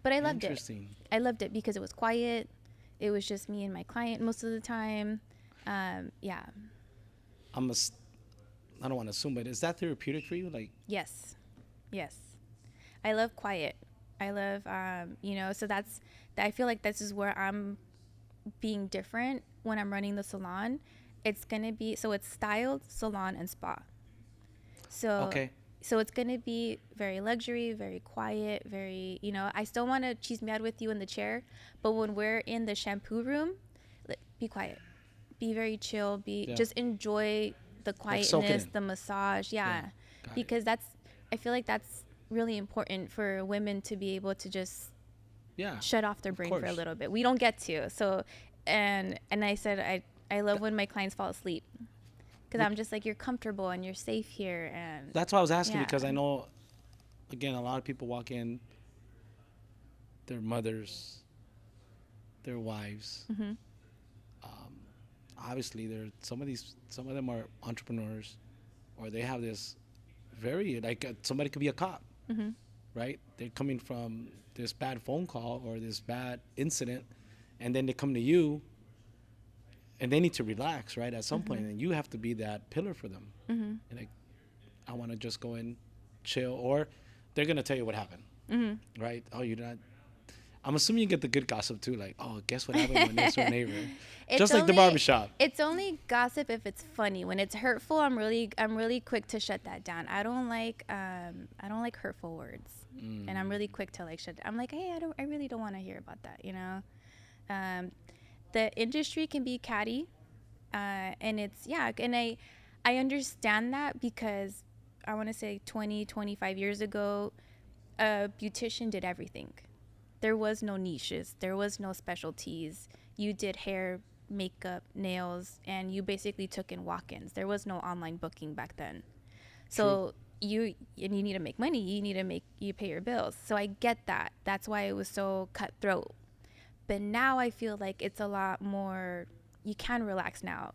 But I loved it. Interesting. I loved it because it was quiet. It was just me and my client most of the time. Yeah. I don't want to assume, but is that therapeutic for you? Like, Yes. I love quiet. I love, so I feel like this is where I'm being different when I'm running the salon. It's going to be, so it's styled, salon, and spa. So, okay. So it's going to be very luxury, very quiet, very, I still want to chismear with you in the chair, but when we're in the shampoo room, be quiet. Be very chill. Just enjoy the quietness, the massage. Yeah. Because I feel like that's really important for women to be able to just shut off their brain for a little bit. We don't get to. So, and I said, I love when my clients fall asleep. Because I'm just like, you're comfortable and you're safe here. And that's why I was asking, because I know, again, a lot of people walk in, their mothers, their wives. Mm-hmm. Obviously, some of them are entrepreneurs, or they have this very, somebody could be a cop, Mm-hmm. right? They're coming from this bad phone call or this bad incident, and then they come to you, and they need to relax, right, at some point, and you have to be that pillar for them. Mm-hmm. And I want to just go and chill, or they're gonna tell you what happened, right? Oh, you're not. I'm assuming you get the good gossip too, like, oh, guess what happened with next door neighbor, just like the barbershop. It's only gossip if it's funny. When it's hurtful, I'm really quick to shut that down. I don't like hurtful words, and I'm really quick to shut. I'm like, hey, I really don't want to hear about that, The industry can be catty, and and I understand that because I want to say 25 years ago, a beautician did everything. There was no niches. There was no specialties. You did hair, makeup, nails, and you basically took in walk-ins. There was no online booking back then. So you need to make money. You pay your bills. So I get that. That's why it was so cutthroat. But now I feel like it's a lot more, you can relax now.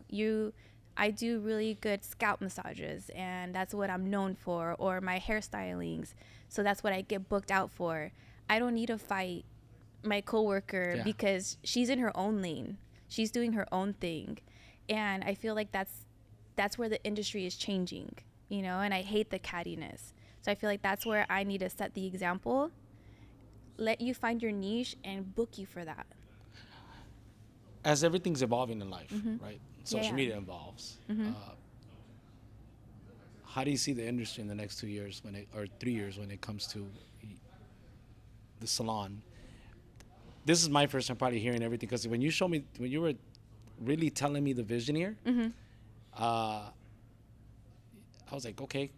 I do really good scalp massages, and that's what I'm known for, or my hairstylings. So that's what I get booked out for. I don't need to fight my coworker because she's in her own lane. She's doing her own thing. And I feel like that's where the industry is changing, and I hate the cattiness. So I feel like that's where I need to set the example. let you find your niche and book you for that. As everything's evolving in life, right? Social Yeah. media evolves. How do you see the industry in the next 2 years or 3 years when it comes to the salon? This is my first time probably hearing everything, because when you were really telling me the vision here, I was like, okay,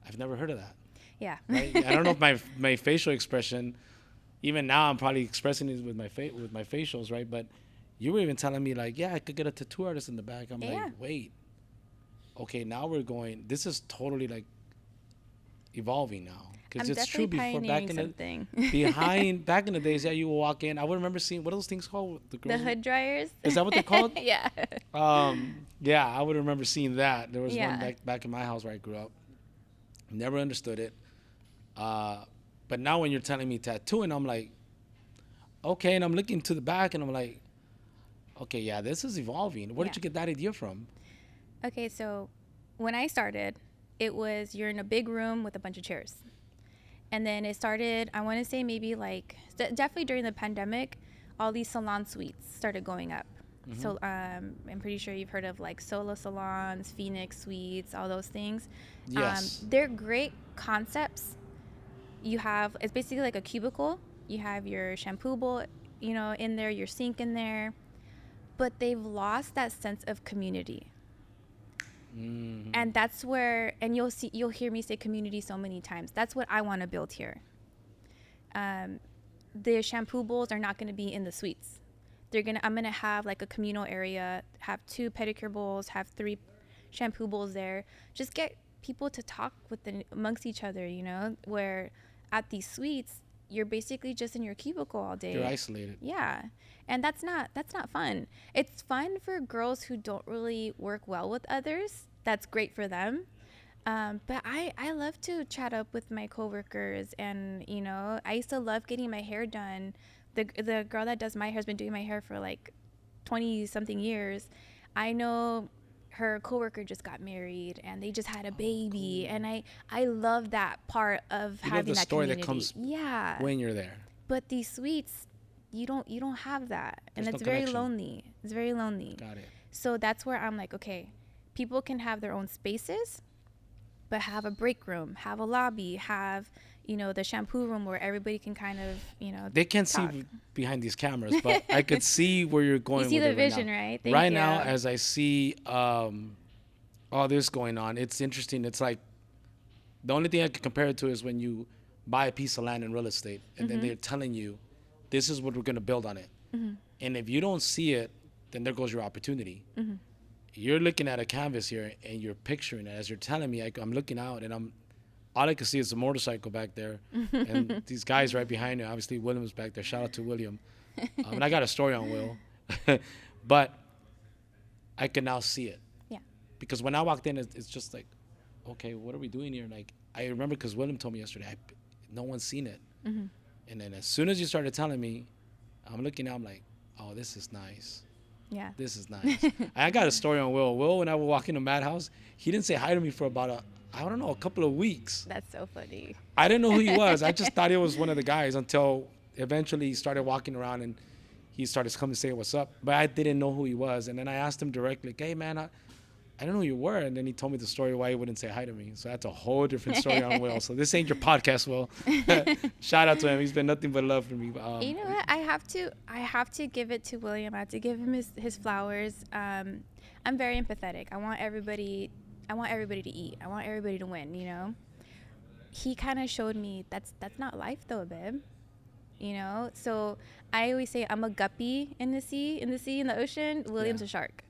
I've never heard of that. Yeah. Right? I don't know if my facial expression, even now I'm probably expressing it with my facials, right? But you were even telling me like, yeah, I could get a tattoo artist in the back. I'm like, wait, okay, now we're going. This is totally like evolving now, because it's true. Before back in back in the days, yeah, you would walk in. I would remember seeing, what are those things called? The hood dryers. Is that what they're called? Yeah. Yeah, I would remember seeing that. There was one back in my house where I grew up. Never understood it. But now when you're telling me tattooing, I'm like, okay, and I'm looking to the back and I'm like, okay, yeah, this is evolving. Where did you get that idea from? Okay, so when I started, it was you're in a big room with a bunch of chairs. And then it started, I want to say maybe like, definitely during the pandemic, all these salon suites started going up. So I'm pretty sure you've heard of like Solo Salons, Phoenix Suites, all those things. Yes. They're great concepts. It's basically like a cubicle. You have your shampoo bowl, in there, your sink in there. But they've lost that sense of community. And that's where, and you'll hear me say community so many times. That's what I want to build here. The shampoo bowls are not going to be in the suites. I'm going to have like a communal area, have 2 pedicure bowls, have 3 shampoo bowls there. Just get people to talk amongst each other, where at these suites, you're basically just in your cubicle all day. You're isolated. Yeah. And that's not fun. It's fun for girls who don't really work well with others. That's great for them. But I love to chat up with my coworkers, and I used to love getting my hair done. The girl that does my hair has been doing my hair for like 20 something years. I know her coworker just got married and they just had a baby, and I love that part of having that story community. That comes when you're there. But these suites, you don't have that. There's and it's no very connection. lonely. It's very lonely. Got it. So that's where I'm like, okay, people can have their own spaces, but have a break room, have a lobby, have the shampoo room where everybody can kind of they can't talk. see behind these cameras, but I could see where you're going. You see with the it vision, right? Thank right you. now, as I see all this going on, it's interesting. It's like the only thing I can compare it to is when you buy a piece of land in real estate, and then they're telling you, this is what we're going to build on it. And if you don't see it, then there goes your opportunity. You're looking at a canvas here and you're picturing it. As you're telling me, I'm looking out and all I can see is a motorcycle back there and these guys right behind you. Obviously, William's back there. Shout out to William. And I got a story on Will. But I can now see it. Yeah. Because when I walked in, it's just like, okay, what are we doing here? Like, I remember because William told me yesterday, no one's seen it. And then as soon as you started telling me, I'm looking out, I'm like, oh, this is nice. Yeah. This is nice. I got a story on Will. Will, when I would walk into Madhouse, he didn't say hi to me for about a couple of weeks. That's so funny. I didn't know who he was. I just thought he was one of the guys until eventually he started walking around and he started coming to say what's up. But I didn't know who he was. And then I asked him directly, like, hey, man, I don't know who you were. And then he told me the story why he wouldn't say hi to me. So that's a whole different story on Will. So this ain't your podcast, Will. Shout out to him. He's been nothing but love for me. You know what? I have to give it to William. I have to give him his flowers. I'm very empathetic. I want everybody to eat. I want everybody to win, He kind of showed me that's not life though, babe. So I always say I'm a guppy in the ocean. William's a shark.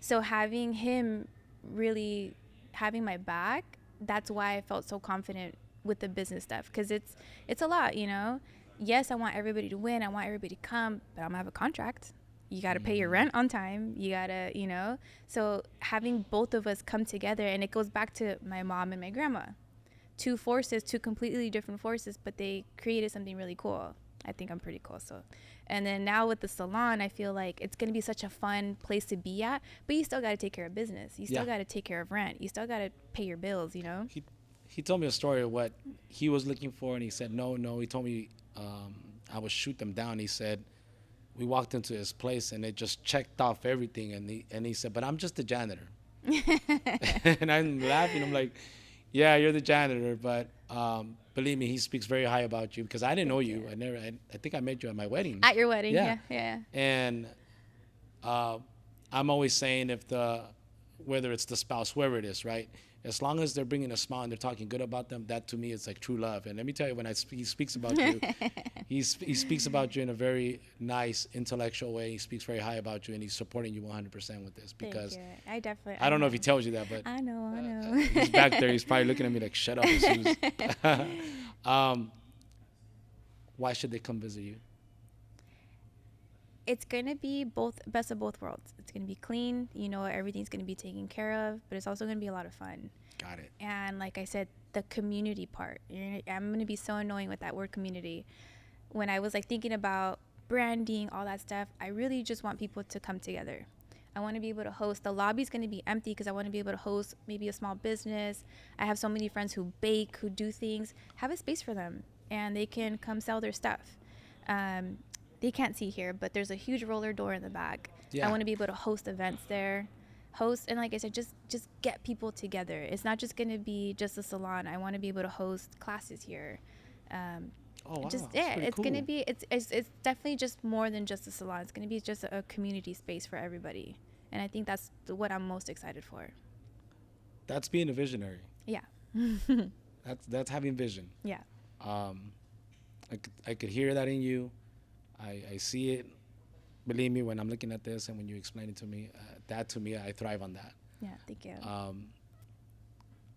So having him really having my back, that's why I felt so confident with the business stuff, because it's a lot, Yes, I want everybody to win. I want everybody to come, but I'm gonna have a contract. You got to pay your rent on time. You got to, So having both of us come together, and it goes back to my mom and my grandma. Two completely different forces, but they created something really cool. I think I'm pretty cool. So, and then now with the salon, I feel like it's going to be such a fun place to be at, but you still got to take care of business. You still got to take care of rent. You still got to pay your bills, He told me a story of what he was looking for, and he said, no. He told me I would shoot them down. He said, we walked into his place and it just checked off everything. And he said, but I'm just the janitor. And I'm laughing. I'm like, yeah, you're the janitor, but believe me, he speaks very high about you because I didn't know you. I think I met you at my wedding. At your wedding, yeah. And I'm always saying whether it's the spouse, whoever it is, right? As long as they're bringing a smile and they're talking good about them, that to me is like true love. And let me tell you, when he speaks about you, he speaks about you in a very nice, intellectual way. He speaks very high about you, and he's supporting you 100% with this because Thank you. I don't know if he tells you that, but I know. He's back there. He's probably looking at me like, shut up. Why should they come visit you? It's going to be best of both worlds. It's going to be clean. Everything's going to be taken care of, but it's also going to be a lot of fun. Got it. And like I said, the community part. I'm going to be so annoying with that word community. When I was like thinking about branding, all that stuff, I really just want people to come together. I want to be able to host. The lobby's going to be empty because I want to be able to host maybe a small business. I have so many friends who bake, who do things. Have a space for them, and they can come sell their stuff. They can't see here, but there's a huge roller door in the back. Yeah. I want to be able to host events there. And like I said, just get people together. It's not just going to be just a salon. I want to be able to host classes here. Oh, wow. It's going to be, it's definitely just more than just a salon. It's going to be just a community space for everybody. And I think that's what I'm most excited for. That's being a visionary. Yeah. That's having vision. Yeah. I could hear that in you. I see it. Believe me, when I'm looking at this and when you explain it to me, I thrive on that. Yeah, thank you.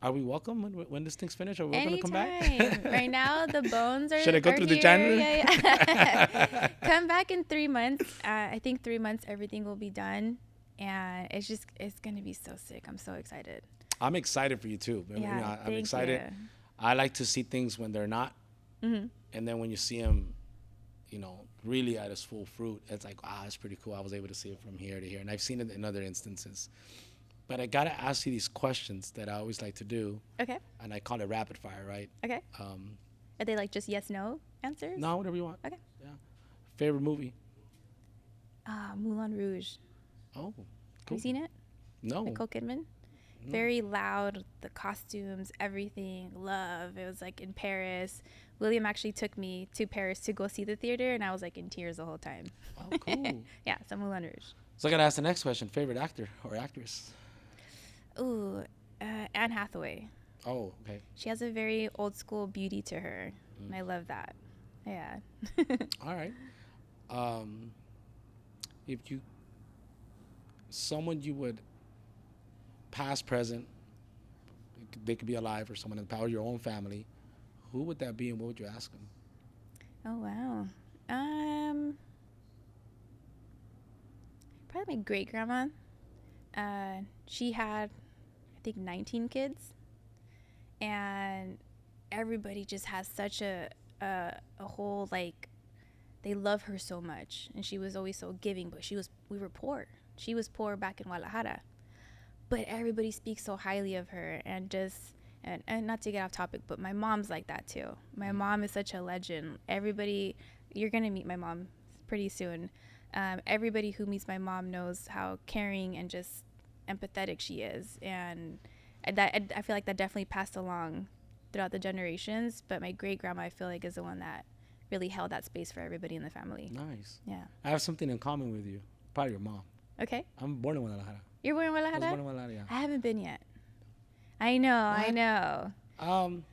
Are we welcome when this thing's finished? Are we welcome to come back? Right now, the bones are. Should I go through here. the janitor? Yeah. Come back in 3 months. I think 3 months, everything will be done, and it's gonna be so sick. I'm so excited. I'm excited for you too. Yeah, I'm excited. You. I like to see things when they're not, and then when you see them, really at its full fruit, it's like, it's pretty cool. I was able to see it from here to here, and I've seen it in other instances. But I gotta ask you these questions that I always like to do. Okay. And I call it rapid fire, right? Okay. Are they like just yes, no answers? No, whatever you want. Okay. Yeah. Favorite movie? Moulin Rouge. Oh, cool. Have you seen it? No. Nicole Kidman. No. Very loud, the costumes, everything, love. It was like in Paris. William actually took me to Paris to go see the theater, and I was like in tears the whole time. Oh, cool. Yeah, so Moulin Rouge. So I gotta ask the next question. Favorite actor or actress? Ooh, Anne Hathaway. Oh, okay. She has a very old school beauty to her, and I love that. Yeah. All right. If someone you would, past, present, they could be alive or someone in the power of your own family, who would that be and what would you ask them? Oh, wow. Probably my great grandma. She had, I think, 19 kids, and everybody just has such a whole, like, they love her so much, and she was always so giving, but we were poor. She was poor back in Guadalajara, but everybody speaks so highly of her, and not to get off topic, but my mom's like that too. My mom is such a legend. Everybody, you're gonna meet my mom pretty soon. Everybody who meets my mom knows how caring and just empathetic she is, and I feel like that definitely passed along throughout the generations. But my great grandma, I feel like, is the one that really held that space for everybody in the family. Nice. Yeah. I have something in common with you. Probably your mom. Okay. I'm born in Guadalajara. You're born in I Guadalajara? was born in Guadalajara, yeah. I haven't been yet. I know. What? I know.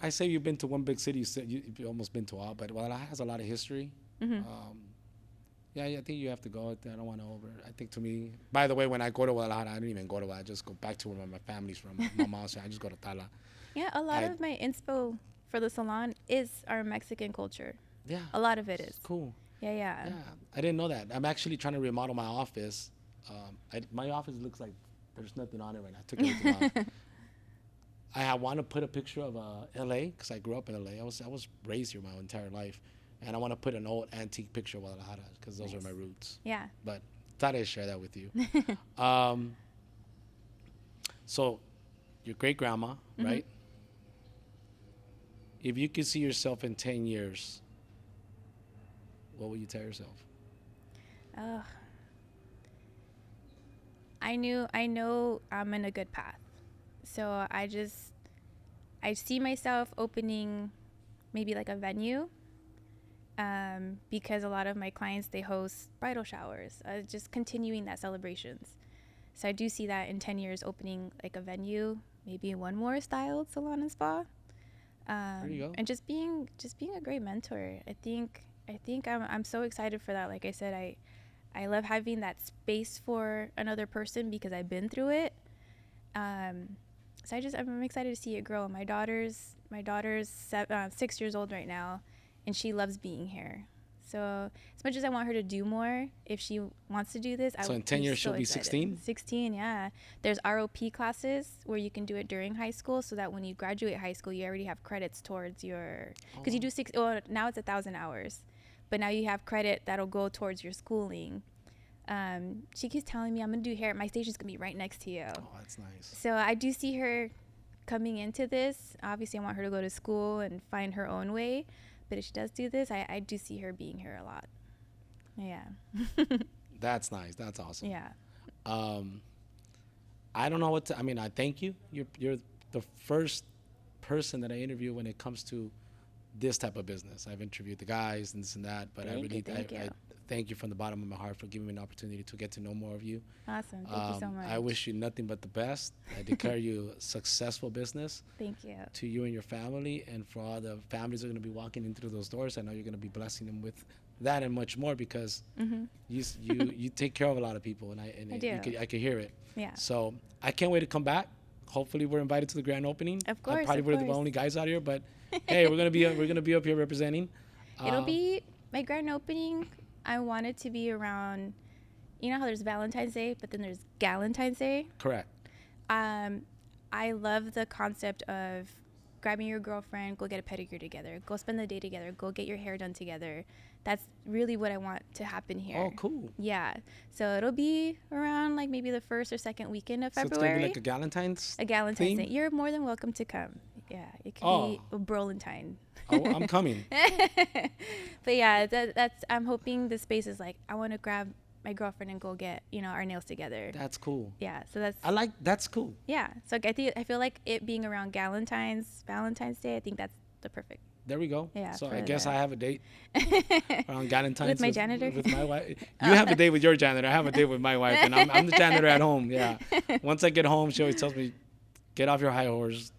I say you've been to one big city. You've almost been to all, but Guadalajara has a lot of history. Mm-hmm. Yeah, I think you have to go. I don't want to I think to me, by the way, when I go to Guadalajara, I don't even go to Guadalajara. I just go back to where my family's from. My mom's I just go to Tala. Yeah, a lot of my inspo for the salon is our Mexican culture. Yeah. A lot of it is. Cool. Yeah. Yeah, I didn't know that. I'm actually trying to remodel my office. My office looks like there's nothing on it right now. I took everything off. I want to put a picture of LA because I grew up in LA. I was raised here my entire life, and I want to put an old antique picture of Guadalajara because those are my roots. Yeah. But thought I'd share that with you. So, your great grandma, right? if you could see yourself in 10 years, what would you tell yourself? Oh, I know I'm in a good path. So I see myself opening maybe like a venue, because a lot of my clients, they host bridal showers, just continuing that celebrations. So I do see that in 10 years opening like a venue, maybe one more styled salon and spa. There you go. And just being a great mentor. I think I'm so excited for that. Like I said, I love having that space for another person because I've been through it. So I'm excited to see it grow. My daughter's 6 years old right now, and she loves being here. So as much as I want her to do more, if she wants to do this, So in 10 years she'll be 16? 16, yeah. There's ROP classes where you can do it during high school, so that when you graduate high school, you already have credits towards your, because you do now it's 1,000 hours, but now you have credit that'll go towards your schooling. She keeps telling me, I'm gonna do hair. My station's gonna be right next to you. Oh, that's nice. So I do see her coming into this. Obviously, I want her to go to school and find her own way. But if she does do this, I do see her being here a lot. Yeah. That's nice. That's awesome. Yeah. I don't know what to. I mean, I thank you. You're the first person that I interview when it comes to this type of business. I've interviewed the guys and this and that, but Thank you. I thank you from the bottom of my heart for giving me an opportunity to get to know more of you. Awesome. Thank you so much. I wish you nothing but the best. I declare you a successful business. Thank you. To you and your family, and for all the families that are going to be walking in through those doors. I know you're going to be blessing them with that and much more, because you take care of a lot of people, and I do. I could hear it. Yeah. So I can't wait to come back. Hopefully we're invited to the grand opening. Of course. We're the only guys out here, but hey, we're gonna be up here representing. It'll be my grand opening. I want it to be around, you know how there's Valentine's Day, but then there's Galentine's Day. Correct. I love the concept of grabbing your girlfriend, go get a pedicure together, go spend the day together, go get your hair done together. That's really what I want to happen here. Oh, cool. Yeah. So it'll be around like maybe the first or second weekend of February. So it's gonna be like a Galentine's. A Galentine's theme? Day. You're more than welcome to come. Yeah, it could be a Brolentine. Oh, I'm coming. But yeah, that's. I'm hoping the space is like, I want to grab my girlfriend and go get our nails together. That's cool. Yeah, so that's cool. Yeah, so I feel like it being around Valentine's Day. I think that's the perfect. There we go. Yeah. So I guess I have a date around Valentine's with my janitor. With my wife. You have a date with your janitor. I have a date with my wife, and I'm the janitor at home. Yeah. Once I get home, she always tells me, "Get off your high horse,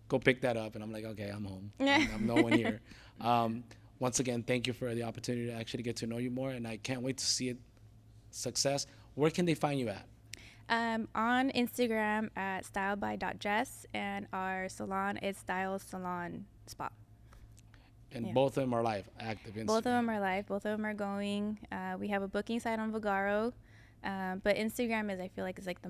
go pick that up," and I'm like, "Okay, I'm home. I'm no one here." Once again, thank you for the opportunity to actually get to know you more, and I can't wait to see it success. Where can they find you at? On Instagram at styleby.jess, and our salon is Style Salon Spa. And both of them are live, active. Instagram. Both of them are live. Both of them are going. We have a booking site on Vagaro, but Instagram is like the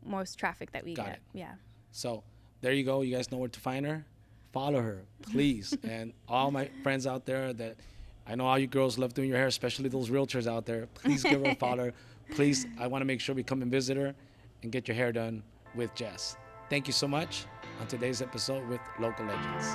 most traffic that we get. Got it. Yeah. So there you go. You guys know where to find her. Follow her, please. And all my friends out there that I know all you girls love doing your hair, especially those realtors out there. Please give her a follow. Please, I want to make sure we come and visit her and get your hair done with Jess. Thank you so much on today's episode with Local Legends.